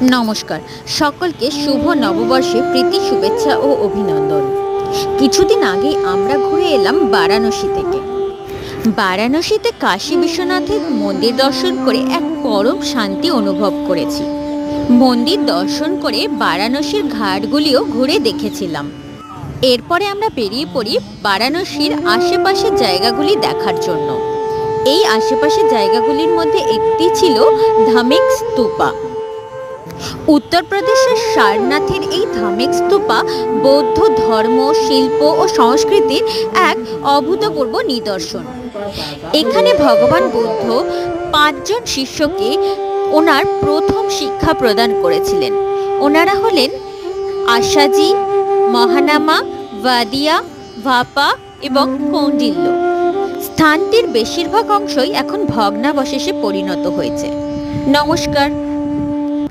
নমস্কার, সকলকে শুভ নববর্ষে প্রীতি শুভেচ্ছা ও অভিনন্দন। কিছুদিন আগে আমরা ঘুরে এলাম বারাণসী থেকে। বারাণসীতে কাশী বিশ্বনাথের মন্দির দর্শন করে এক পরম শান্তি অনুভব করেছি। মন্দির দর্শন করে বারাণসীর ঘাটগুলিও ঘুরে দেখেছিলাম। এরপরে আমরা বেরিয়ে পড়ি বারাণসীর আশেপাশের জায়গাগুলি দেখার জন্য। এই আশেপাশের জায়গাগুলির মধ্যে একটি ছিল ধামেক স্তূপা। উত্তরপ্রদেশের সারনাথের এই ধামেক স্তূপা বৌদ্ধ ধর্ম, শিল্প ও সংস্কৃতির এক অভূতপূর্ব নিদর্শন। এখানে ভগবান বুদ্ধ 5 জন শিষ্যকে ওনার প্রথম শিক্ষা প্রদান করেছিলেন। ওনারা হলেন আশাজি, মহানামা, ভাদিয়া, ভাপা এবং কৌন্ডিল্য। স্থানটির বেশিরভাগ অংশই এখন ভগ্নাবশেষে পরিণত হয়েছে। নমস্কার।